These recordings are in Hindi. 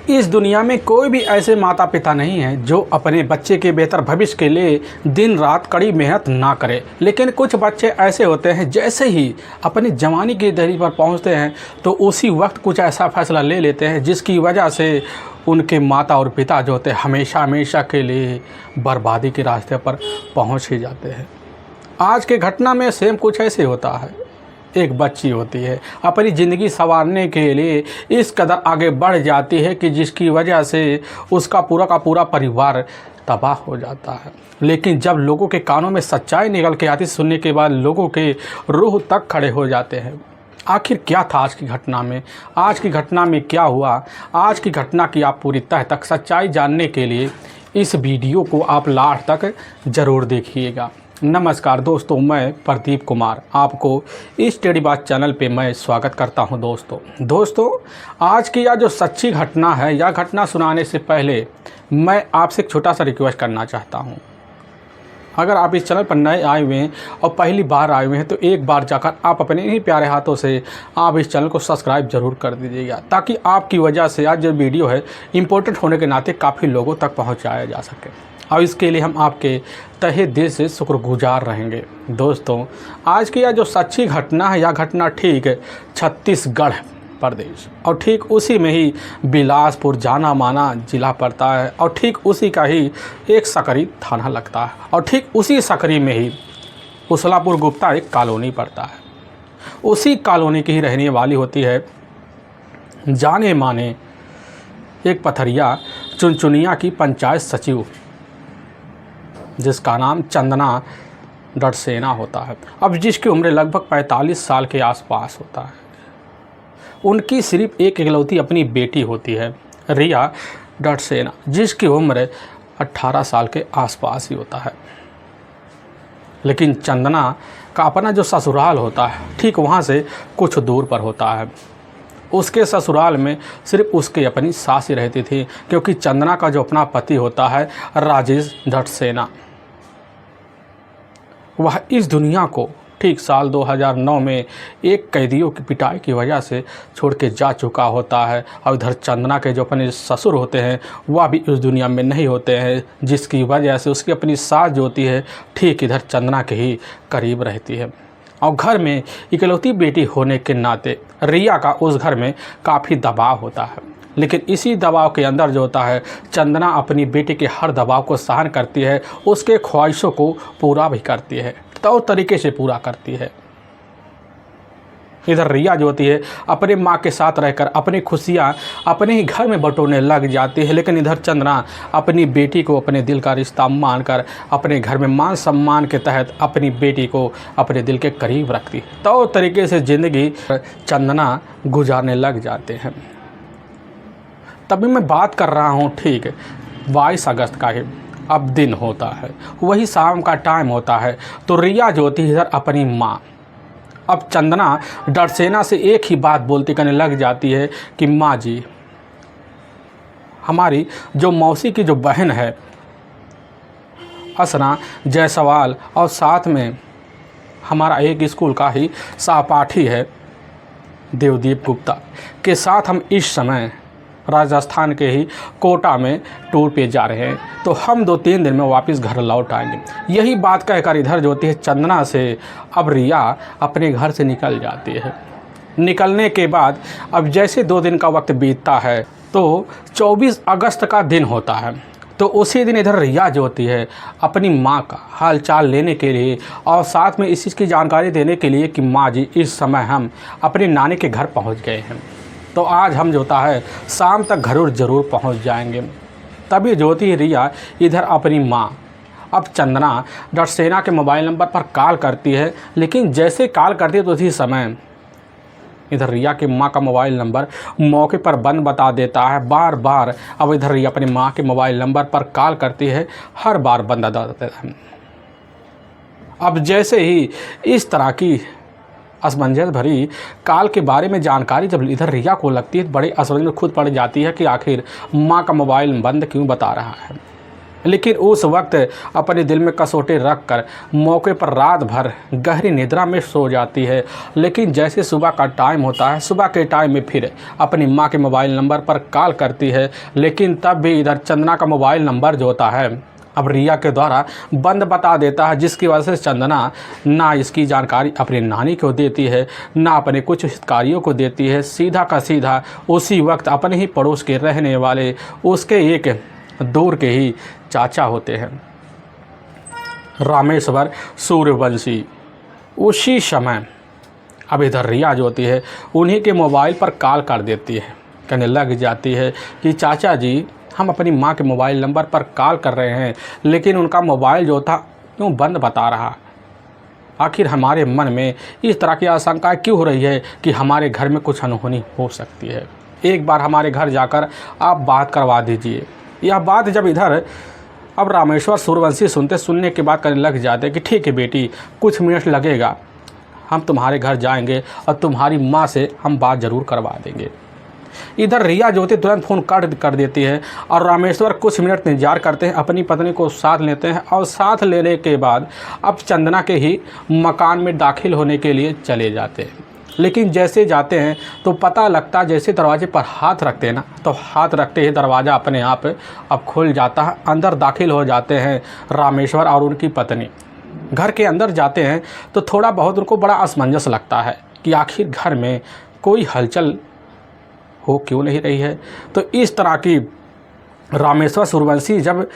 इस दुनिया में कोई भी ऐसे माता पिता नहीं हैं जो अपने बच्चे के बेहतर भविष्य के लिए दिन रात कड़ी मेहनत ना करें, लेकिन कुछ बच्चे ऐसे होते हैं जैसे ही अपनी जवानी की दहलीज पर पहुंचते हैं तो उसी वक्त कुछ ऐसा फैसला ले लेते हैं जिसकी वजह से उनके माता और पिता जो होते हैं हमेशा हमेशा के लिए बर्बादी के रास्ते पर पहुँच ही जाते हैं। आज के घटना में सेम कुछ ऐसे होता है। एक बच्ची होती है, अपनी ज़िंदगी संवारने के लिए इस कदर आगे बढ़ जाती है कि जिसकी वजह से उसका पूरा का पूरा परिवार तबाह हो जाता है। लेकिन जब लोगों के कानों में सच्चाई निकल के आती, सुनने के बाद लोगों के रूह तक खड़े हो जाते हैं। आखिर क्या था आज की घटना में? आज की घटना में क्या हुआ? आज की घटना की आप पूरी तह तक सच्चाई जानने के लिए इस वीडियो को आप लास्ट तक ज़रूर देखिएगा। नमस्कार दोस्तों, मैं प्रदीप कुमार आपको इस टेडी बात चैनल पे मैं स्वागत करता हूं। दोस्तों आज की यह जो सच्ची घटना है, यह घटना सुनाने से पहले मैं आपसे एक छोटा सा रिक्वेस्ट करना चाहता हूं। अगर आप इस चैनल पर नए आए हुए हैं और पहली बार आए हुए हैं तो एक बार जाकर आप अपने ही प्यारे हाथों से आप इस चैनल को सब्सक्राइब ज़रूर कर दीजिएगा, ताकि आपकी वजह से आज जो वीडियो है इम्पोर्टेंट होने के नाते काफ़ी लोगों तक पहुँचाया जा सके, और इसके लिए हम आपके तहे दिल से शुक्रगुजार रहेंगे। दोस्तों आज की यह जो सच्ची घटना है, यह घटना ठीक छत्तीसगढ़ प्रदेश और ठीक उसी में ही बिलासपुर जाना माना जिला पड़ता है, और ठीक उसी का ही एक सकरी थाना लगता है, और ठीक उसी सकरी में ही उसलापुर गुप्ता एक कॉलोनी पड़ता है। उसी कॉलोनी की ही रहने वाली होती है जाने माने एक पथरिया चुनचुनिया की पंचायत सचिव, जिसका नाम चंदना डडसेना होता है। अब जिसकी उम्र लगभग 45 साल के आसपास होता है। उनकी सिर्फ एक इकलौती अपनी बेटी होती है, रिया डडसेना, जिसकी उम्र 18 साल के आसपास ही होता है। लेकिन चंदना का अपना जो ससुराल होता है ठीक वहाँ से कुछ दूर पर होता है। उसके ससुराल में सिर्फ उसकी अपनी सास ही रहती थी, क्योंकि चंदना का जो अपना पति होता है राजेश डडसेना, वह इस दुनिया को ठीक साल 2009 में एक कैदियों की पिटाई की वजह से छोड़ के जा चुका होता है। और इधर चंदना के जो अपने ससुर होते हैं वह भी इस दुनिया में नहीं होते हैं, जिसकी वजह से उसकी अपनी सास जो होती है ठीक इधर चंदना के ही करीब रहती है। और घर में इकलौती बेटी होने के नाते रिया का उस घर में काफ़ी दबाव होता है। लेकिन इसी दबाव के अंदर जो होता है चंदना अपनी बेटी के हर दबाव को सहन करती है, उसके ख्वाहिशों को पूरा भी करती है, तो तरीके से पूरा करती है। इधर रिया जो होती है अपने माँ के साथ रहकर अपनी खुशियाँ अपने ही घर में बटोरने लग जाती है। लेकिन इधर चंदना अपनी बेटी को अपने दिल का रिश्ता मानकर अपने घर में मान सम्मान के तहत अपनी बेटी को अपने दिल के करीब रखती है, तो तरीके से ज़िंदगी चंदना गुजारने लग जाते हैं। तभी मैं बात कर रहा हूँ ठीक 22 अगस्त का ही अब दिन होता है, वही शाम का टाइम होता है। तो रिया जो होती है इधर अपनी माँ अब चंदना डडसेना से एक ही बात बोलती करने लग जाती है कि माँ जी, हमारी जो मौसी की जो बहन है असना जायसवाल, और साथ में हमारा एक स्कूल का ही सहपाठी है देवदीप गुप्ता के साथ हम इस समय राजस्थान के ही कोटा में टूर पे जा रहे हैं, तो हम 2-3 दिन में वापस घर लौट आएंगे। यही बात कहकर इधर जो होती है चंदना से अब रिया अपने घर से निकल जाती है। निकलने के बाद अब जैसे 2 दिन का वक्त बीतता है तो 24 अगस्त का दिन होता है। तो उसी दिन इधर रिया जो होती है अपनी माँ का हाल चाल लेने के लिए और साथ में इस चीज़ की जानकारी देने के लिए कि माँ जी इस समय हम अपने नानी के घर पहुँच गए हैं, तो आज हम जो होता है शाम तक घर ज़रूर पहुंच जाएंगे। तभी जो होती है रिया इधर अपनी माँ अब चंदना डडसेना के मोबाइल नंबर पर कॉल करती है। लेकिन जैसे कॉल करती है तो उसी समय इधर रिया के माँ का मोबाइल नंबर मौके पर बंद बता देता है। बार बार अब इधर रिया अपनी माँ के मोबाइल नंबर पर कॉल करती है, हर बार बंद बता देता है। अब जैसे ही इस तरह की असमंजस भरी काल के बारे में जानकारी जब इधर रिया को लगती है, बड़े असमंजस में खुद पड़ जाती है कि आखिर माँ का मोबाइल बंद क्यों बता रहा है। लेकिन उस वक्त अपने दिल में कसौटी रख कर मौके पर रात भर गहरी निद्रा में सो जाती है। लेकिन जैसे सुबह का टाइम होता है, सुबह के टाइम में फिर अपनी माँ के मोबाइल नंबर पर कॉल करती है। लेकिन तब भी इधर चंदना का मोबाइल नंबर जो होता है अब रिया के द्वारा बंद बता देता है, जिसकी वजह से चंदना ना इसकी जानकारी अपनी नानी को देती है, ना अपने कुछ हितकारियों को देती है। सीधा का सीधा उसी वक्त अपने ही पड़ोस के रहने वाले उसके एक दूर के ही चाचा होते हैं, रामेश्वर सूर्यवंशी। उसी समय अब इधर रिया जो होती है उन्हीं के मोबाइल पर कॉल कर देती है, कहने लग जाती है कि चाचा जी, हम अपनी माँ के मोबाइल नंबर पर कॉल कर रहे हैं, लेकिन उनका मोबाइल जो था क्यों बंद बता रहा। आखिर हमारे मन में इस तरह की आशंका क्यों हो रही है कि हमारे घर में कुछ अनहोनी हो सकती है। एक बार हमारे घर जाकर आप बात करवा दीजिए। यह बात जब इधर अब रामेश्वर सूर्यवंशी सुनने के बाद करने लग जाते कि ठीक है बेटी, कुछ मिनट लगेगा, हम तुम्हारे घर जाएंगे और तुम्हारी माँ से हम बात ज़रूर करवा देंगे। इधर रिया जो होती तुरंत फ़ोन कट कर देती है और रामेश्वर कुछ मिनट इंतजार करते हैं, अपनी पत्नी को साथ लेते हैं और साथ लेने के बाद अब चंदना के ही मकान में दाखिल होने के लिए चले जाते हैं। लेकिन जैसे जाते हैं तो पता लगता, जैसे दरवाजे पर हाथ रखते हैं ना, तो हाथ रखते ही दरवाज़ा अपने आप अब खुल जाता है। अंदर दाखिल हो जाते हैं रामेश्वर और उनकी पत्नी। घर के अंदर जाते हैं तो थोड़ा बहुत उनको बड़ा असमंजस लगता है कि आखिर घर में कोई हलचल हो क्यों नहीं रही है। तो इस तरह की रामेश्वर सूर्यवंशी जब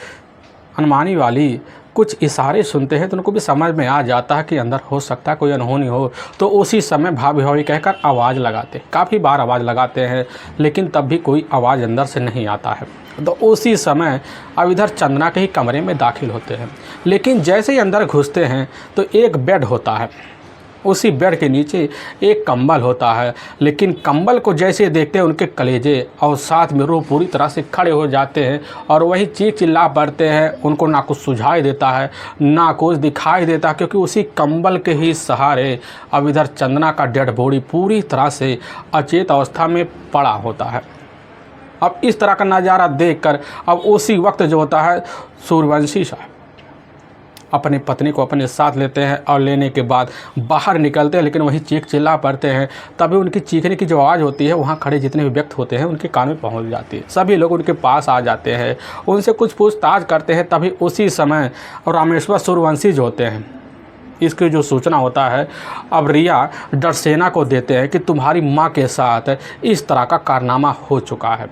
अनुमानी वाली कुछ इशारे सुनते हैं तो उनको भी समझ में आ जाता है कि अंदर हो सकता है कोई अनहोनी हो। तो उसी समय भाभी भाभी कहकर आवाज़ लगाते, काफ़ी बार आवाज़ लगाते हैं, लेकिन तब भी कोई आवाज़ अंदर से नहीं आता है। तो उसी समय अब इधर चंदना के ही कमरे में दाखिल होते हैं। लेकिन जैसे ही अंदर घुसते हैं तो एक बेड होता है, उसी बेड के नीचे एक कंबल होता है। लेकिन कंबल को जैसे देखते हैं उनके कलेजे और साथ में रूह पूरी तरह से खड़े हो जाते हैं और वही चीख चिल्ला पड़ते हैं। उनको ना कुछ सुझाई देता है, ना कुछ दिखाई देता, क्योंकि उसी कंबल के ही सहारे अब इधर चंदना का डेड बॉडी पूरी तरह से अचेत अवस्था में पड़ा होता है। अब इस तरह का नज़ारा देखकर अब उसी वक्त जो होता है सूर्यवंशी साहब अपनी पत्नी को अपने साथ लेते हैं और लेने के बाद बाहर निकलते हैं। लेकिन वहीं चीख चिल्ला पड़ते हैं, तभी उनकी चीखने की जो आवाज़ होती है वहाँ खड़े जितने भी व्यक्ति होते हैं उनके कान में पहुँच जाती है। सभी लोग उनके पास आ जाते हैं, उनसे कुछ पूछताछ करते हैं। तभी उसी समय रामेश्वर सूर्यवंशी जो होते हैं इसकी जो सूचना होता है अब रिया डरसेना को देते हैं कि तुम्हारी माँ के साथ इस तरह का कारनामा हो चुका है।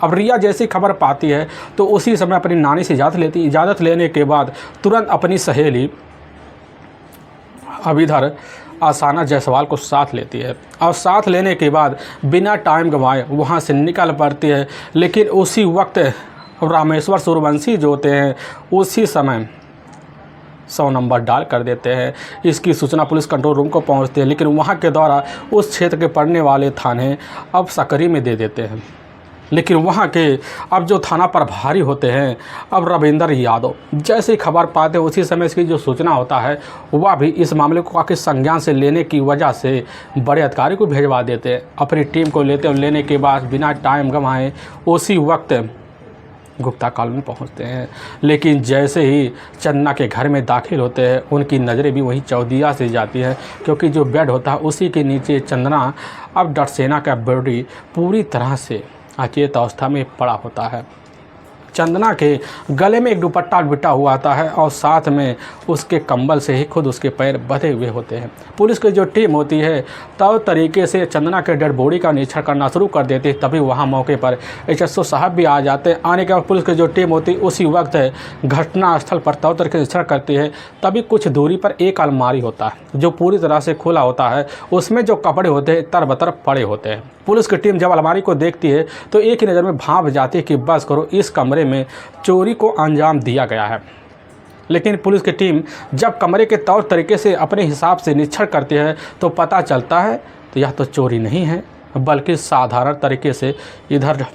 अब रिया जैसी खबर पाती है तो उसी समय अपनी नानी से इजाज़त लेने के बाद तुरंत अपनी सहेली अब इधर आसाना जायसवाल को साथ लेती है और साथ लेने के बाद बिना टाइम गंवाए वहाँ से निकल पड़ती है। लेकिन उसी वक्त रामेश्वर सूर्यवंशी जो होते हैं उसी समय 100 नंबर डाल कर देते हैं। इसकी सूचना पुलिस कंट्रोल रूम को पहुँचती है, लेकिन वहाँ के द्वारा उस क्षेत्र के पड़ने वाले थाने अब सकरी में दे देते हैं। लेकिन वहाँ के अब जो थाना प्रभारी होते हैं अब रविंदर यादव जैसे ही खबर पाते हैं उसी समय इसकी जो सूचना होता है वह भी इस मामले को काफ़ी संज्ञान से लेने की वजह से बड़े अधिकारी को भेजवा देते हैं। अपनी टीम को लेते हैं और लेने के बाद बिना टाइम गंवाए उसी वक्त गुप्ता कॉलोनी पहुंचते हैं। लेकिन जैसे ही चंदना के घर में दाखिल होते हैं उनकी नज़रें भी वहीं चौदिया से जाती है, क्योंकि जो बेड होता है उसी के नीचे चंदना अब डरसेना का बॉडी पूरी तरह से अचेत अवस्था में पड़ा होता है। चंदना के गले में एक दुपट्टा बिटा हुआ आता है और साथ में उसके कंबल से ही खुद उसके पैर बंधे हुए होते हैं। पुलिस की जो टीम होती है तो तरीके से चंदना के डेड बॉडी का निरीक्षण करना शुरू कर देती है। तभी वहां मौके पर एचएसओ साहब भी आ जाते हैं। आने के बाद पुलिस की जो टीम होती है उसी वक्त घटना स्थल पर तौर तरीके से निरीक्षण करती है। तभी कुछ दूरी पर एक अलमारी होता है जो पूरी तरह से खुला होता है, उसमें जो कपड़े होते हैं तरबतर पड़े होते हैं। पुलिस की टीम जब अलमारी को देखती है तो एक ही नज़र में भांप जाती है कि बस करो, इस कमरे में चोरी को अंजाम दिया गया है। लेकिन पुलिस की टीम जब कमरे के तौर तरीके से अपने हिसाब से निरीक्षण करती है तो पता चलता है तो यह तो चोरी नहीं है बल्कि साधारण तरीके से इधर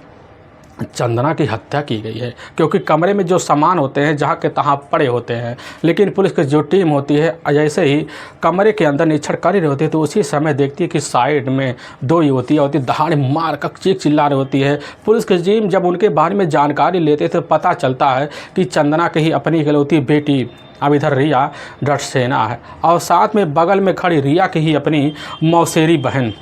चंदना की हत्या की गई है, क्योंकि कमरे में जो सामान होते हैं जहाँ के तहाँ पड़े होते हैं। लेकिन पुलिस की जो टीम होती है जैसे ही कमरे के अंदर निरीक्षण कर रही होती है तो उसी समय देखती है कि साइड में दो युवतियाँ होती, दहाड़ मार कर चीख चिल्ला रही होती है। पुलिस की टीम जब उनके बारे में जानकारी लेते तो पता चलता है कि चंदना की ही अपनी इकलौती बेटी अब इधर रिया डटसेना है, और साथ में बगल में खड़ी रिया की ही अपनी मौसेरी बहन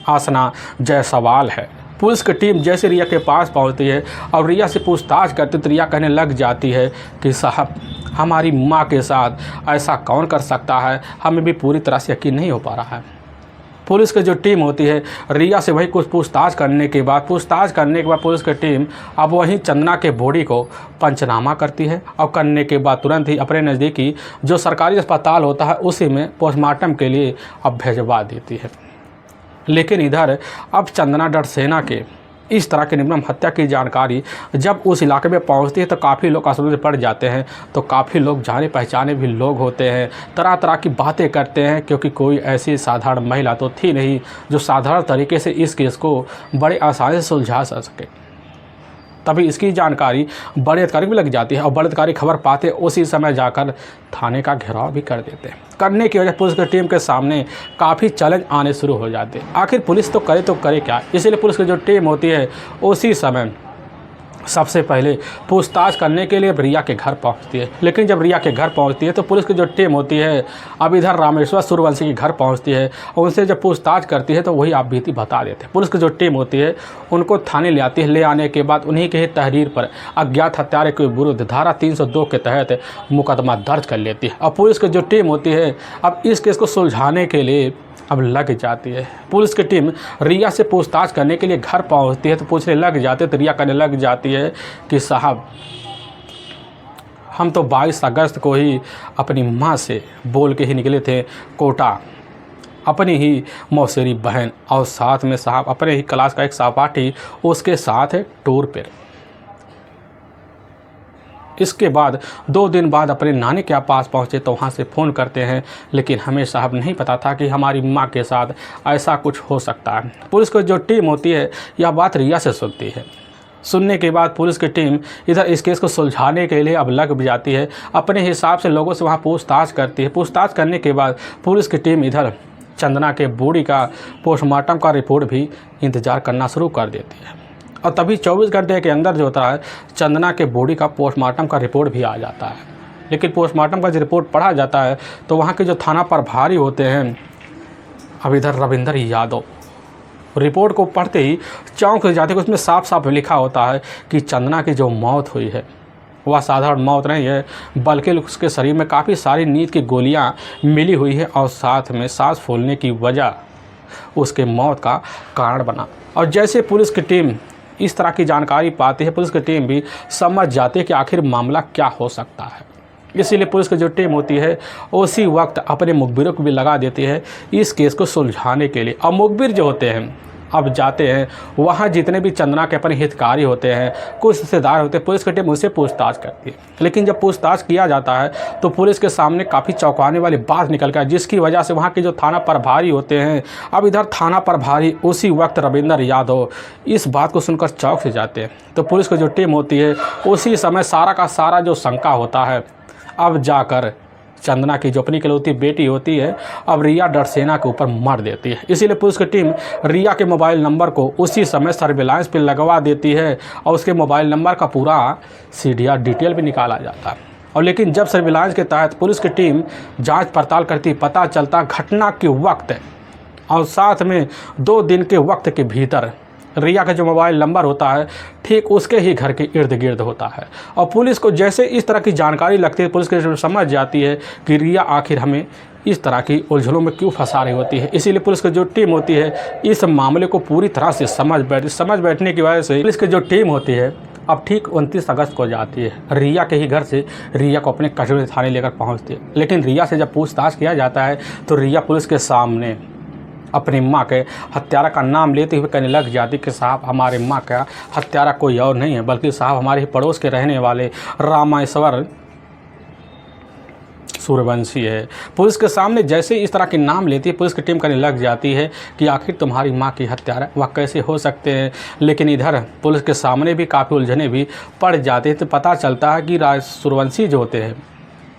आसना जायसवाल है। पुलिस की टीम जैसे रिया के पास पहुंचती है और रिया से पूछताछ करती तो रिया कहने लग जाती है कि साहब, हमारी मां के साथ ऐसा कौन कर सकता है, हमें भी पूरी तरह से यकीन नहीं हो पा रहा है। पुलिस की जो टीम होती है रिया से वही कुछ पूछताछ करने के बाद पुलिस की टीम अब वहीं चंदना के बॉडी को पंचनामा करती है और करने के बाद तुरंत ही अपने नज़दीकी जो सरकारी अस्पताल होता है उसी में पोस्टमार्टम के लिए अब भिजवा देती है। लेकिन इधर अब चंदना डटसेना के इस तरह की निर्मम हत्या की जानकारी जब उस इलाके में पहुंचती है तो काफ़ी लोग असर में पड़ जाते हैं। तो काफ़ी लोग जाने पहचाने भी लोग होते हैं, तरह तरह की बातें करते हैं, क्योंकि कोई ऐसी साधारण महिला तो थी नहीं जो साधारण तरीके से इस केस को बड़े आसानी से सुलझा सके। तभी इसकी जानकारी बड़े अधिकारी भी लग जाती है और बड़े अधिकारी खबर पाते उसी समय जाकर थाने का घेराव भी कर देते हैं। करने की वजह पुलिस की टीम के सामने काफ़ी चैलेंज आने शुरू हो जाते हैं। आखिर पुलिस तो करे क्या, इसीलिए पुलिस की जो टीम होती है उसी समय सबसे पहले पूछताछ करने के लिए रिया के घर पहुंचती है। लेकिन जब रिया के घर पहुंचती है तो पुलिस की जो टीम होती है अब इधर रामेश्वर सूर्यवंशी के घर पहुंचती है और उनसे जब पूछताछ करती है तो वही आप बीती बता देते हैं। पुलिस की जो टीम होती है उनको थाने ले आती है। ले आने के बाद उन्हीं के तहरीर पर अज्ञात हत्यारे के विरुद्ध धारा 302 के तहत मुकदमा दर्ज कर लेती है। और पुलिस की जो टीम होती है अब इस केस को सुलझाने के लिए अब लग जाती है। पुलिस की टीम रिया से पूछताछ करने के लिए घर पहुंचती है तो पूछने लग जाते तो रिया कहने लग जाती है कि साहब, हम तो 22 अगस्त को ही अपनी मां से बोल के ही निकले थे कोटा, अपनी ही मौसेरी बहन और साथ में साहब अपने ही क्लास का एक सहपाठी उसके साथ है टूर पर। इसके बाद 2 दिन बाद अपने नानी के पास पहुँचे तो वहाँ से फ़ोन करते हैं, लेकिन हमें साहब नहीं पता था कि हमारी माँ के साथ ऐसा कुछ हो सकता है। पुलिस की जो टीम होती है यह बात रिया से सुनती है। सुनने के बाद पुलिस की टीम इधर इस केस को सुलझाने के लिए अब लग भी जाती है। अपने हिसाब से लोगों से वहाँ पूछताछ करती है। पूछताछ करने के बाद पुलिस की टीम इधर चंदना के बॉडी का पोस्टमार्टम का रिपोर्ट भी इंतज़ार करना शुरू कर देती है। और तभी 24 घंटे के अंदर जो होता है चंदना के बॉडी का पोस्टमार्टम का रिपोर्ट भी आ जाता है। लेकिन पोस्टमार्टम का जो रिपोर्ट पढ़ा जाता है तो वहाँ के जो थाना प्रभारी होते हैं अब इधर रविंदर यादव रिपोर्ट को पढ़ते ही चौंक जाते हैं। उसमें साफ साफ लिखा होता है कि चंदना की जो मौत हुई है वह साधारण मौत नहीं है, बल्कि उसके शरीर में काफ़ी सारी नींद की गोलियाँ मिली हुई है और साथ में सांस फूलने की वजह उसके मौत का कारण बना। और जैसे पुलिस की टीम इस तरह की जानकारी पाती है, पुलिस की टीम भी समझ जाती है कि आखिर मामला क्या हो सकता है। इसीलिए पुलिस की जो टीम होती है उसी वक्त अपने मुखबिरों को भी लगा देती है इस केस को सुलझाने के लिए। और मुखबिर जो होते हैं अब जाते हैं वहाँ, जितने भी चंदना के अपने हितकारी होते हैं, कुछ रिश्तेदार होते हैं, पुलिस की टीम उनसे पूछताछ करती है। लेकिन जब पूछताछ किया जाता है तो पुलिस के सामने काफ़ी चौंकाने वाली बात निकल कर, जिसकी वजह से वहाँ के जो थाना प्रभारी होते हैं अब इधर थाना प्रभारी उसी वक्त रविंदर यादव इस बात को सुनकर चौंक से जाते हैं। तो पुलिस की जो टीम होती है उसी समय सारा का सारा जो शंका होता है अब जाकर चंदना की जो अपनी इकलौती बेटी होती है अब रिया डटसेना के ऊपर मार देती है। इसीलिए पुलिस की टीम रिया के मोबाइल नंबर को उसी समय सर्विलांस पे लगवा देती है और उसके मोबाइल नंबर का पूरा CDR डिटेल भी निकाला जाता है। और लेकिन जब सर्विलांस के तहत पुलिस की टीम जांच पड़ताल करती, पता चलता घटना के वक्त और साथ में 2 दिन के वक्त के भीतर रिया का जो मोबाइल नंबर होता है ठीक उसके ही घर के इर्द गिर्द होता है। और पुलिस को जैसे इस तरह की जानकारी लगती है, पुलिस की समझ जाती है कि रिया आखिर हमें इस तरह की उलझनों में क्यों फंसा रही होती है। इसीलिए पुलिस की जो टीम होती है इस मामले को पूरी तरह से समझ बैठने की वजह से पुलिस की जो टीम होती है अब ठीक 29 अगस्त को जाती है रिया के ही घर से रिया को अपने कचहरी थाने लेकर पहुँचती है। लेकिन रिया से जब पूछताछ किया जाता है तो रिया पुलिस के सामने अपनी माँ के हत्यारा का नाम लेते हुए कहने लग जाती कि साहब, हमारे माँ का हत्यारा कोई और नहीं है बल्कि साहब हमारे ही पड़ोस के रहने वाले रामेश्वर सूर्यवंशी है। पुलिस के सामने जैसे इस तरह के नाम लेती है, पुलिस की टीम करने लग जाती है कि आखिर तुम्हारी माँ की हत्यारा वह कैसे हो सकते हैं। लेकिन इधर पुलिस के सामने भी काफ़ी उलझने भी पड़ जाते हैं। तो पता चलता है कि सूर्यवंशी जो होते हैं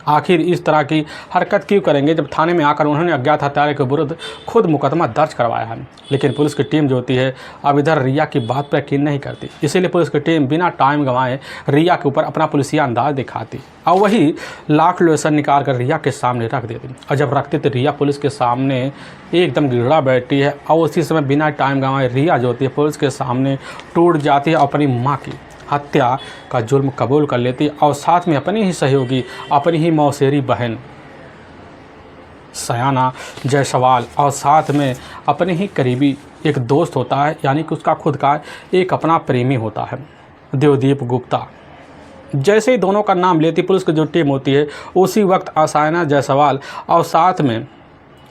आखिर इस तरह की हरकत क्यों करेंगे, जब थाने में आकर उन्होंने अज्ञात हत्यारे के विरुद्ध खुद मुकदमा दर्ज करवाया है। लेकिन पुलिस की टीम जो होती है अब इधर रिया की बात पर यकीन नहीं करती, इसीलिए पुलिस की टीम बिना टाइम गंवाए रिया के ऊपर अपना पुलिसिया अंदाज दिखाती और वही लाख लोशन निकाल कर रिया के सामने रख देती। और जब रखती तो रिया पुलिस के सामने एकदम गिड़गड़ा बैठती है और उसी समय बिना टाइम गंवाए रिया जो होती है पुलिस के सामने टूट जाती है, अपनी माँ की हत्या का जुर्म कबूल कर लेती और साथ में अपनी ही सहयोगी, अपनी ही मौसेरी बहन सयाना जायसवाल और साथ में अपने ही करीबी एक दोस्त होता है, यानी कि उसका खुद का एक अपना प्रेमी होता है, देवदीप गुप्ता। जैसे ही दोनों का नाम लेती पुलिस की जो टीम होती है उसी वक्त सयाना जायसवाल और साथ में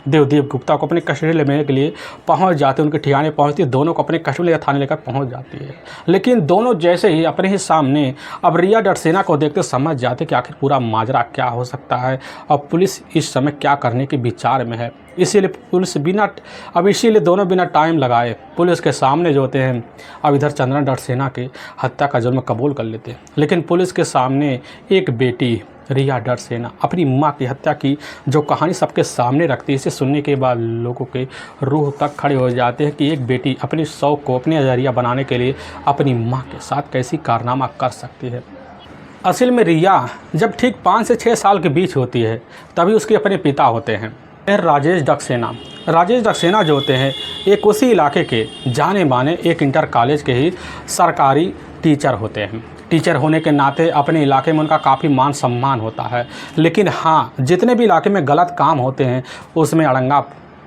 देवदीप गुप्ता को अपने कस्टडी लेने के लिए पहुंच जाते हैं। उनके ठिकाने पहुंचती है, दोनों को अपने कस्टडी या थाने लेकर पहुंच जाती है। लेकिन दोनों जैसे ही अपने ही सामने अब रिया डटसेना को देखते समझ जाते कि आखिर पूरा माजरा क्या हो सकता है और पुलिस इस समय क्या करने के विचार में है। इसीलिए दोनों बिना टाइम लगाए पुलिस के सामने जो होते हैं अब इधर चंद्रा डटसेना के हत्या का जुर्म कबूल कर लेते हैं। लेकिन पुलिस के सामने एक बेटी रिया डटसेना अपनी माँ की हत्या की जो कहानी सबके सामने रखती है, इसे सुनने के बाद लोगों के रूह तक खड़े हो जाते हैं कि एक बेटी अपने शौक़ को अपने नज़रिया बनाने के लिए अपनी माँ के साथ कैसी कारनामा कर सकती है। असल में रिया जब ठीक 5 से 6 साल के बीच होती है तभी उसके अपने पिता होते हैं राजेश डक्सेना जो होते हैं एक उसी इलाके के जाने माने एक इंटर कॉलेज के ही सरकारी टीचर होते हैं। टीचर होने के नाते अपने इलाके में उनका काफ़ी मान सम्मान होता है। लेकिन हाँ, जितने भी इलाके में गलत काम होते हैं उसमें अड़ंगा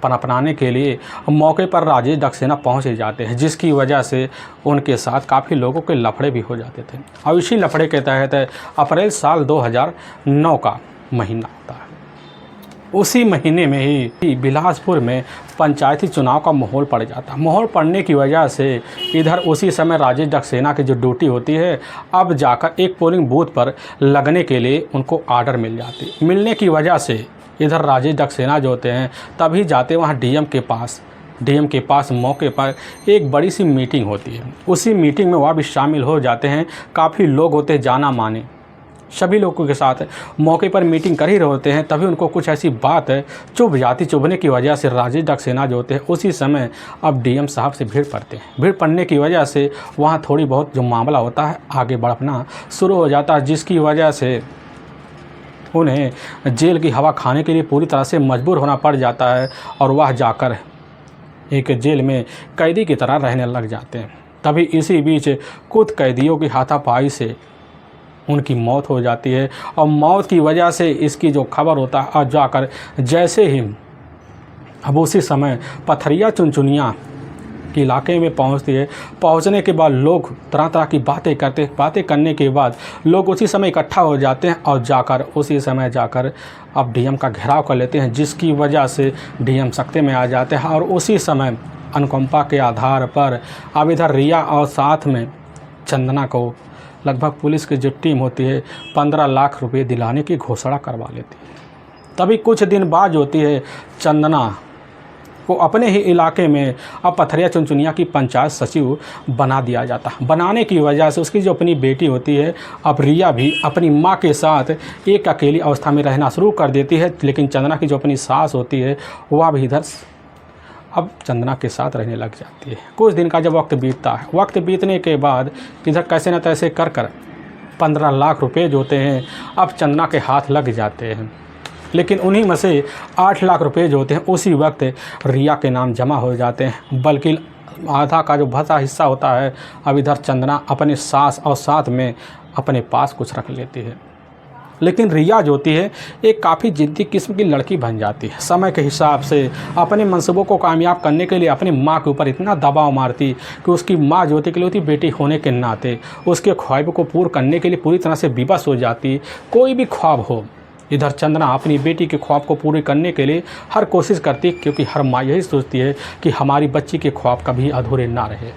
पनपनाने के लिए मौके पर राजेश डक्सेना पहुँच जाते हैं, जिसकी वजह से उनके साथ काफ़ी लोगों के लफड़े भी हो जाते थे। और इसी लफड़े के तहत अप्रैल साल 2009 का महीना होता है। उसी महीने में ही बिलासपुर में पंचायती चुनाव का माहौल पड़ जाता है। माहौल पड़ने की वजह से इधर उसी समय राजेश डक्सेना की जो ड्यूटी होती है अब जाकर एक पोलिंग बूथ पर लगने के लिए उनको आर्डर मिल जाती। मिलने की वजह से इधर राजेश डक्सेना जो होते हैं तभी जाते वहाँ डीएम के पास मौके पर एक बड़ी सी मीटिंग होती है। उसी मीटिंग में वह भी शामिल हो जाते हैं। काफ़ी लोग होते हैं जाना माने, सभी लोगों के साथ मौके पर मीटिंग कर ही रहे होते हैं। तभी उनको कुछ ऐसी बात चुभ जाती। चुभने की वजह से राजेश डक्सेना जो होते हैं उसी समय अब डीएम साहब से भीड़ पड़ते हैं। भीड़ पड़ने की वजह से वहाँ थोड़ी बहुत जो मामला होता है आगे बढ़ना शुरू हो जाता है, जिसकी वजह से उन्हें जेल की हवा खाने के लिए पूरी तरह से मजबूर होना पड़ जाता है और वह जाकर एक जेल में कैदी की तरह रहने लग जाते हैं। तभी इसी बीच कुछ कैदियों की हाथापाई से उनकी मौत हो जाती है और मौत की वजह से इसकी जो खबर होता है और जाकर जैसे ही अब उसी समय पथरिया चुनचुनिया के इलाके में पहुंचती है। पहुंचने के बाद लोग तरह तरह की बातें करने के बाद लोग उसी समय इकट्ठा हो जाते हैं और उसी समय जाकर अब डीएम का घेराव कर लेते हैं, जिसकी वजह से डीएम सख्ते में आ जाते हैं। और उसी समय अनुकंपा के आधार पर अब इधर रिया और साथ में चंदना को लगभग पुलिस की जो टीम होती है 15 लाख रुपए दिलाने की घोषणा करवा लेती है। तभी कुछ दिन बाद होती है चंदना को अपने ही इलाके में अब पथरिया चुनचुनिया की पंचायत सचिव बना दिया जाता है। बनाने की वजह से उसकी जो अपनी बेटी होती है अब रिया भी अपनी माँ के साथ एक अकेली अवस्था में रहना शुरू कर देती है। लेकिन चंदना की जो अपनी सास होती है वह भी इधर अब चंदना के साथ रहने लग जाती है। कुछ दिन का जब वक्त बीतता है, वक्त बीतने के बाद इधर कैसे न तैसे कर 15 लाख रुपए जो होते हैं अब चंदना के हाथ लग जाते हैं। लेकिन उन्हीं में से 8 लाख रुपए जो होते हैं उसी वक्त रिया के नाम जमा हो जाते हैं, बल्कि आधा का जो बचा हिस्सा होता है अब इधर चंदना अपने सास और साथ में अपने पास कुछ रख लेती है। लेकिन रिया जो होती है एक काफ़ी जिद्दी किस्म की लड़की बन जाती है। समय के हिसाब से अपने मंसूबों को कामयाब करने के लिए अपनी माँ के ऊपर इतना दबाव मारती कि उसकी माँ जो होती इकलौती बेटी होने के नाते उसके ख्वाब को पूरा करने के लिए पूरी तरह से विवश हो जाती। कोई भी ख्वाब हो, इधर चंदना अपनी बेटी के ख्वाब को पूरे करने के लिए हर कोशिश करती, क्योंकि हर माँ यही सोचती है कि हमारी बच्ची के ख्वाब कभी अधूरे ना रहे।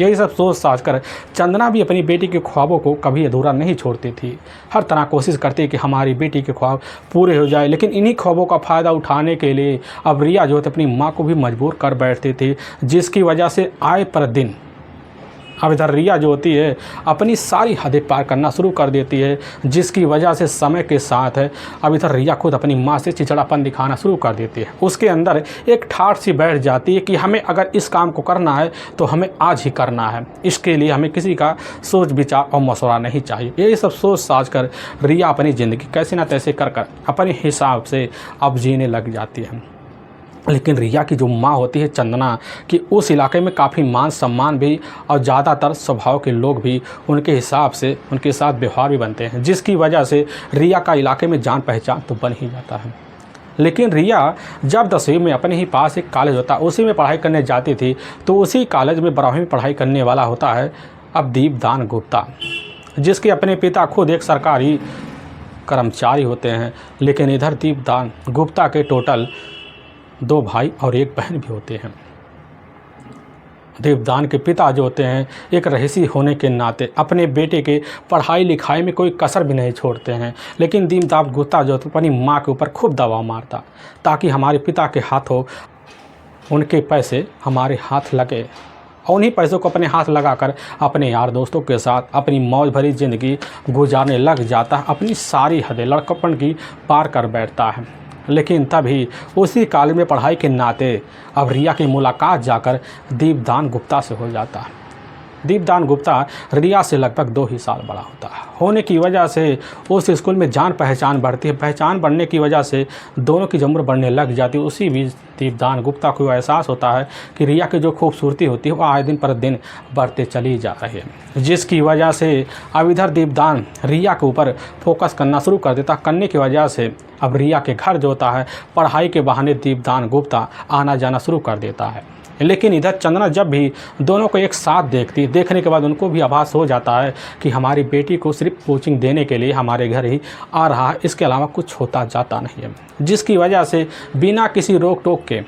यही सब सोच साझ कर चंदना भी अपनी बेटी के ख्वाबों को कभी अधूरा नहीं छोड़ती थी। हर तरह कोशिश करती कि हमारी बेटी के ख्वाब पूरे हो जाए, लेकिन इन्हीं ख्वाबों का फ़ायदा उठाने के लिए अब रिया जो है अपनी माँ को भी मजबूर कर बैठती थी, जिसकी वजह से आए पर दिन अब इधर रिया जो होती है अपनी सारी हदें पार करना शुरू कर देती है, जिसकी वजह से समय के साथ है अब इधर रिया खुद अपनी माँ से चिड़चिड़ापन दिखाना शुरू कर देती है। उसके अंदर एक ठाठ सी बैठ जाती है कि हमें अगर इस काम को करना है तो हमें आज ही करना है, इसके लिए हमें किसी का सोच विचार और मशवरा नहीं चाहिए। यही सब सोच साझ कर रिया अपनी ज़िंदगी कैसे ना तैसे कर अपने हिसाब से अब जीने लग जाती है। लेकिन रिया की जो माँ होती है चंदना कि उस इलाके में काफ़ी मान सम्मान भी और ज़्यादातर स्वभाव के लोग भी उनके हिसाब से उनके साथ व्यवहार भी बनते हैं, जिसकी वजह से रिया का इलाके में जान पहचान तो बन ही जाता है। लेकिन रिया जब 10वीं में अपने ही पास एक कॉलेज होता उसी में पढ़ाई करने जाती थी, तो उसी कॉलेज में 12वीं में पढ़ाई करने वाला होता है अब दीपदान गुप्ता, जिसके अपने पिता खुद एक सरकारी कर्मचारी होते हैं। लेकिन इधर दीपदान गुप्ता के टोटल 2 भाई और 1 बहन भी होते हैं। दीपदान के पिता जो होते हैं एक रईसी होने के नाते अपने बेटे के पढ़ाई लिखाई में कोई कसर भी नहीं छोड़ते हैं, लेकिन दीपदान गुप्ता जो अपनी माँ के ऊपर खूब दबाव मारता ताकि हमारे पिता के हाथों उनके पैसे हमारे हाथ लगे, और उन्हीं पैसों को अपने हाथ लगाकर अपने यार दोस्तों के साथ अपनी मौज भरी ज़िंदगी गुजारने लग जाता है, अपनी सारी हदें लड़कपन की पार कर बैठता है। लेकिन तभी उसी कॉलेज में पढ़ाई के नाते अब रिया की मुलाकात जाकर दीपदान गुप्ता से हो जाता है। दीपदान गुप्ता रिया से लगभग 2 ही साल बड़ा होता है, होने की वजह से उस स्कूल में जान पहचान बढ़ती है। पहचान बढ़ने की वजह से दोनों की उम्र बढ़ने लग जाती है। उसी बीच दीपदान गुप्ता को एहसास होता है कि रिया की जो खूबसूरती होती है वो आए दिन पर दिन बढ़ते चली जा रही है, जिसकी वजह से अब इधर दीपदान रिया के ऊपर फोकस करना शुरू कर देता। करने की वजह से अब रिया के घर जो होता है पढ़ाई के बहाने दीपदान गुप्ता आना जाना शुरू कर देता है। लेकिन इधर चंदना जब भी दोनों को एक साथ देखती, देखने के बाद उनको भी आभास हो जाता है कि हमारी बेटी को सिर्फ कोचिंग देने के लिए हमारे घर ही आ रहा है, इसके अलावा कुछ होता जाता नहीं है, जिसकी वजह से बिना किसी रोक टोक के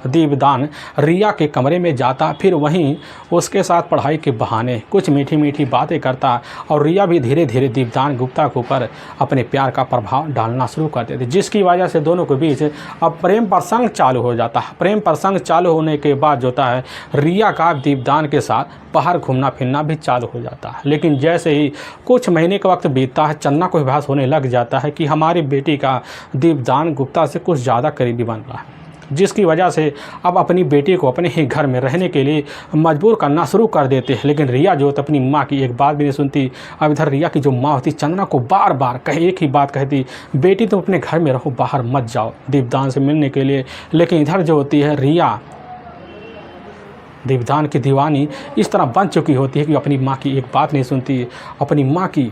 दीपदान रिया के कमरे में जाता, फिर वहीं उसके साथ पढ़ाई के बहाने कुछ मीठी मीठी बातें करता, और रिया भी धीरे धीरे दीपदान गुप्ता के ऊपर अपने प्यार का प्रभाव डालना शुरू कर देती, जिसकी वजह से दोनों के बीच अब प्रेम प्रसंग चालू हो जाता है। प्रेम प्रसंग चालू होने के बाद जो होता है रिया का दीपदान के साथ बाहर घूमना फिरना भी चालू हो जाता है। लेकिन जैसे ही कुछ महीने का वक्त बीतता है, चंदना को आभास होने लग जाता है कि हमारी बेटी का दीपदान गुप्ता से कुछ ज़्यादा करीबी बन रहा है, जिसकी वजह से अब अपनी बेटी को अपने ही घर में रहने के लिए मजबूर करना शुरू कर देते हैं। लेकिन रिया जो अपनी माँ की एक बात भी नहीं सुनती। अब इधर रिया की जो माँ होती चंदना को बार बार एक ही बात कहती, बेटी तुम अपने घर में रहो, बाहर मत जाओ दीपदान से मिलने के लिए। लेकिन इधर जो होती है रिया दीपदान की दीवानी इस तरह बन चुकी होती है कि अपनी माँ की एक बात नहीं सुनती। अपनी माँ की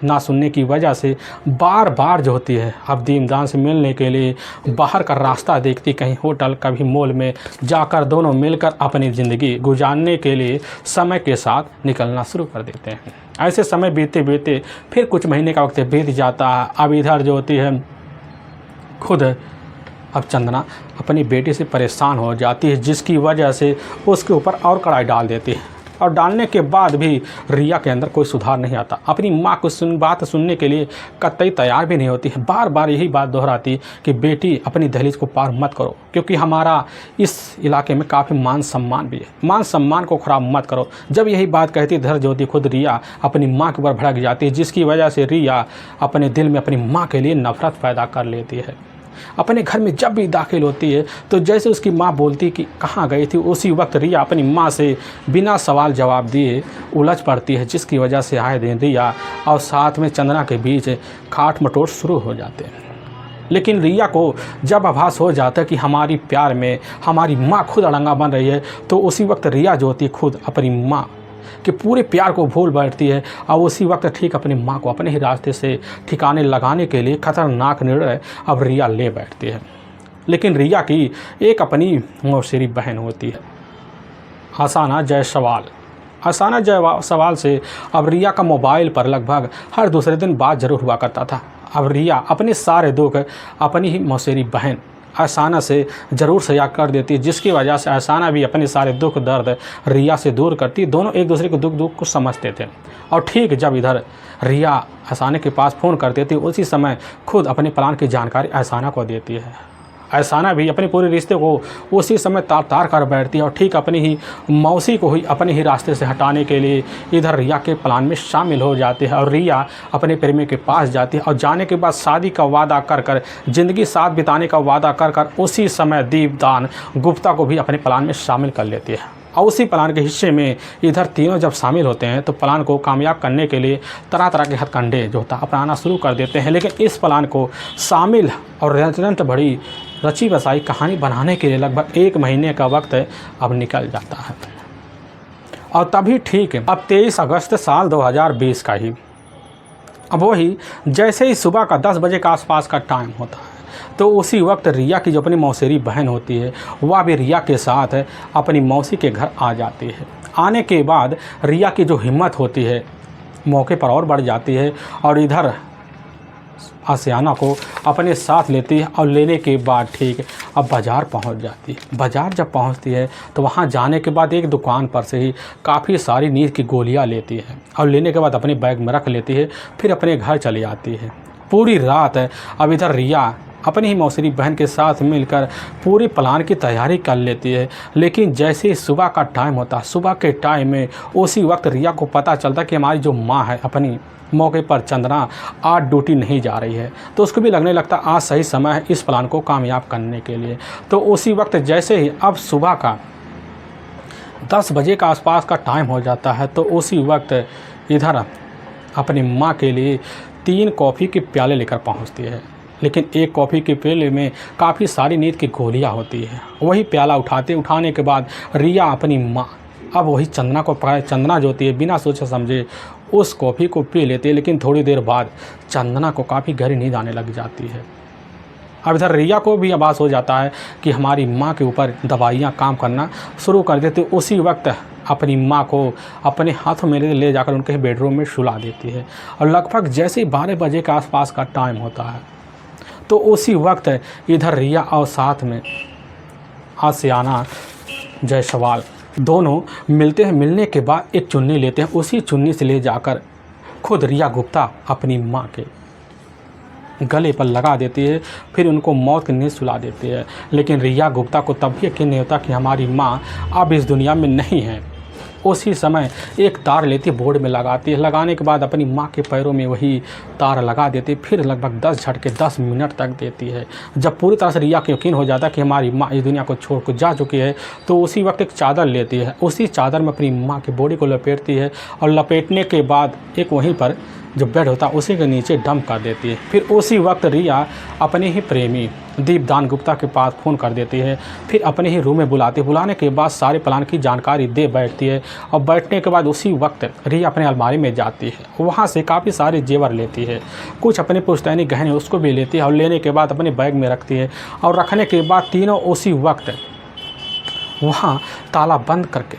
ना सुनने की वजह से बार बार जो होती है अब दीपदान से मिलने के लिए बाहर का रास्ता देखती, कहीं होटल कभी मॉल में जाकर दोनों मिलकर अपनी ज़िंदगी गुजारने के लिए समय के साथ निकलना शुरू कर देते हैं। ऐसे समय बीतते बीतते फिर कुछ महीने का वक्त बीत जाता है। अब इधर जो होती है खुद अब चंदना अपनी बेटी से परेशान हो जाती है, जिसकी वजह से उसके ऊपर और कड़ाई डाल देती है, और डालने के बाद भी रिया के अंदर कोई सुधार नहीं आता। अपनी माँ को बात सुनने के लिए कतई तैयार भी नहीं होती है। बार बार यही बात दोहराती कि बेटी अपनी दहलीज को पार मत करो, क्योंकि हमारा इस इलाके में काफ़ी मान सम्मान भी है, मान सम्मान को ख़राब मत करो। जब यही बात कहती धर ज्योति खुद रिया अपनी माँ के ऊपर भड़क जाती है, जिसकी वजह से रिया अपने दिल में अपनी माँ के लिए नफरत पैदा कर लेती है। अपने घर में जब भी दाखिल होती है तो जैसे उसकी माँ बोलती कि कहाँ गई थी, उसी वक्त रिया अपनी माँ से बिना सवाल जवाब दिए उलझ पड़ती है, जिसकी वजह से आए दिन रिया और साथ में चंदना के बीच खाट मटोट शुरू हो जाते हैं। लेकिन रिया को जब आभास हो जाता है कि हमारी प्यार में हमारी माँ खुद अड़ंगा बन रही है, तो उसी वक्त रिया जो होती है खुद अपनी माँ कि पूरे प्यार को भूल बैठती है, और उसी वक्त ठीक अपनी माँ को अपने ही रास्ते से ठिकाने लगाने के लिए खतरनाक निर्णय अब रिया ले बैठती है। लेकिन रिया की एक अपनी मौसेरी बहन होती है असाना जायसवाल। असाना जायसवाल से अब रिया का मोबाइल पर लगभग हर दूसरे दिन बात ज़रूर हुआ करता था। अब रिया अपने सारे दुख अपनी ही मौसेरी बहन अहसाना से ज़रूर सजा कर देती है, जिसकी वजह से अहसाना भी अपने सारे दुख दर्द रिया से दूर करती। दोनों एक दूसरे के दुख को समझते थे। और ठीक जब इधर रिया अहसाना के पास फ़ोन कर देती, उसी समय खुद अपने प्लान की जानकारी अहसाना को देती है। अहसाना भी अपने पूरे रिश्ते को उसी समय तार कर बैठती है और ठीक अपनी ही मौसी को ही अपने ही रास्ते से हटाने के लिए इधर रिया के प्लान में शामिल हो जाती है। और रिया अपने प्रेमी के पास जाती है और जाने के बाद शादी का वादा कर ज़िंदगी साथ बिताने का वादा कर उसी समय दीपदान गुप्ता को भी अपने प्लान में शामिल कर लेती है। और उसी प्लान के हिस्से में इधर तीनों जब शामिल होते हैं तो प्लान को कामयाब करने के लिए तरह तरह के हथकंडे जो होता अपनाना शुरू कर देते हैं। लेकिन इस प्लान को शामिल और रचनात्मक बड़ी रची बसाई कहानी बनाने के लिए लगभग 1 महीने का वक्त अब निकल जाता है। और तभी ठीक है, अब 23 अगस्त साल 2020 का ही अब वही जैसे ही सुबह का 10 बजे के आसपास का टाइम होता है तो उसी वक्त रिया की जो अपनी मौसेरी बहन होती है वह भी रिया के साथ अपनी मौसी के घर आ जाती है। आने के बाद रिया की जो हिम्मत होती है मौके पर और बढ़ जाती है और इधर आसियाना को अपने साथ लेती है और लेने के बाद ठीक अब बाज़ार पहुंच जाती है। बाज़ार जब पहुंचती है तो वहां जाने के बाद एक दुकान पर से ही काफ़ी सारी नींद की गोलियां लेती है और लेने के बाद अपने बैग में रख लेती है, फिर अपने घर चली आती है। पूरी रात अब इधर रिया अपनी ही मौसेरी बहन के साथ मिलकर पूरी प्लान की तैयारी कर लेती है। लेकिन जैसे ही सुबह का टाइम होता, सुबह के टाइम में उसी वक्त रिया को पता चलता कि हमारी जो माँ है अपनी मौके पर चंदना आज ड्यूटी नहीं जा रही है, तो उसको भी लगने लगता आज सही समय है इस प्लान को कामयाब करने के लिए। तो उसी वक्त जैसे ही अब सुबह का 10 बजे का आसपास का टाइम हो जाता है तो उसी वक्त इधर अपनी माँ के लिए 3 कॉफ़ी के प्याले लेकर पहुँचती है। लेकिन एक कॉफ़ी के प्याले में काफ़ी सारी नींद की गोलियाँ होती है। वही प्याला उठाने के बाद रिया अपनी माँ अब वही चंदना को पकड़े, चंदना जो होती है बिना सोचे समझे उस कॉफ़ी को पी लेती है। लेकिन थोड़ी देर बाद चंदना को काफ़ी गहरी नींद आने लग जाती है। अब इधर रिया को भी आभास हो जाता है कि हमारी माँ के ऊपर दवाइयाँ काम करना शुरू कर देती। उसी वक्त अपनी माँ को अपने हाथों में ले जाकर उनके बेडरूम में सुला देती है। और लगभग जैसे ही 12 बजे के आसपास का टाइम होता है तो उसी वक्त इधर रिया और साथ में आसियाना जायसवाल दोनों मिलते हैं। मिलने के बाद एक चुन्नी लेते हैं, उसी चुन्नी से ले जाकर खुद रिया गुप्ता अपनी माँ के गले पर लगा देती है, फिर उनको मौत की नींद सुला देती है। लेकिन रिया गुप्ता को तब भी यकीन नहीं होता कि हमारी माँ अब इस दुनिया में नहीं है। उसी समय एक तार लेती बोर्ड में लगाती है, लगाने के बाद अपनी माँ के पैरों में वही तार लगा देती, फिर लगभग 10 झटके 10 मिनट तक देती है। जब पूरी तरह से रिया को यकीन हो जाता है कि हमारी माँ इस दुनिया को छोड़ कर जा चुकी है तो उसी वक्त एक चादर लेती है, उसी चादर में अपनी माँ की बॉडी को लपेटती है और लपेटने के बाद एक वहीं पर जो बेड होता है उसी के नीचे डंप कर देती है। फिर उसी वक्त रिया अपने ही प्रेमी दीपदान गुप्ता के पास फ़ोन कर देती है, फिर अपने ही रूम में बुलाती है। बुलाने के बाद सारे प्लान की जानकारी दे बैठती है और बैठने के बाद उसी वक्त रिया अपने अलमारी में जाती है, वहाँ से काफ़ी सारे जेवर लेती है, कुछ अपने पुश्तैनी गहने उसको भी लेती है और लेने के बाद अपने बैग में रखती है। और रखने के बाद तीनों उसी वक्त वहाँ ताला बंद करके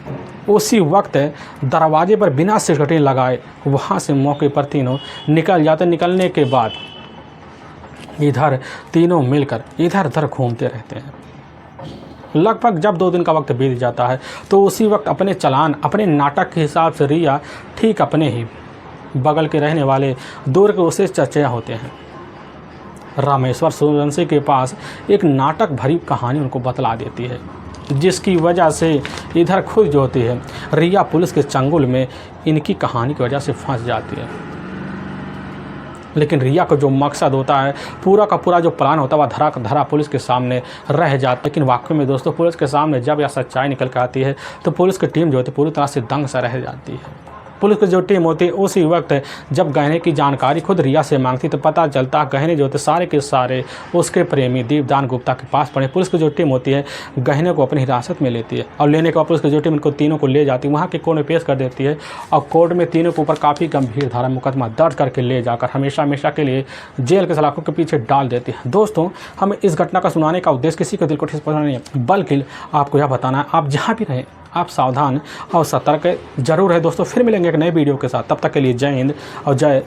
उसी वक्त दरवाजे पर बिना सिक्योरिटी लगाए वहाँ से मौके पर तीनों निकल जाते। निकलने के बाद इधर तीनों मिलकर इधर उधर घूमते रहते हैं। लगभग जब 2 दिन का वक्त बीत जाता है तो उसी वक्त अपने चालान अपने नाटक के हिसाब से रिया ठीक अपने ही बगल के रहने वाले दूर के उसे चर्चा होते हैं। रामेश्वर सूर्यवंशी के पास एक नाटक भरी कहानी उनको बतला देती है, जिसकी वजह से इधर खुद जो होती है रिया पुलिस के चंगुल में इनकी कहानी की वजह से फंस जाती है। लेकिन रिया का जो मकसद होता है पूरा का पूरा जो प्लान होता है वह धरा पुलिस के सामने रह जाता है। लेकिन वाकई में दोस्तों पुलिस के सामने जब यह सच्चाई निकल कर आती है तो पुलिस की टीम जो होती है पूरी तरह से दंग सा रह जाती है। पुलिस की जो टीम होती है उसी वक्त जब गहने की जानकारी खुद रिया से मांगती तो पता चलता गहने जो होते सारे के सारे उसके प्रेमी दीपदान गुप्ता के पास पड़े। पुलिस की जो टीम होती है गहने को अपनी हिरासत में लेती है और लेने के बाद पुलिस की जो टीम इनको तीनों को ले जाती है, वहाँ के कोर्ट में पेश कर देती है और कोर्ट में तीनों के ऊपर काफ़ी गंभीर धारा मुकदमा दर्ज करके ले जाकर हमेशा के लिए जेल के सलाखों के पीछे डाल देती है। दोस्तों हमें इस घटना का सुनाने का उद्देश्य किसी को दिल को ठेस पहुँचाना नहीं है, बल्कि आपको यह बताना है आप जहाँ भी रहें आप सावधान और सतर्क जरूर है। दोस्तों फिर मिलेंगे एक नए वीडियो के साथ, तब तक के लिए जय हिंद और जय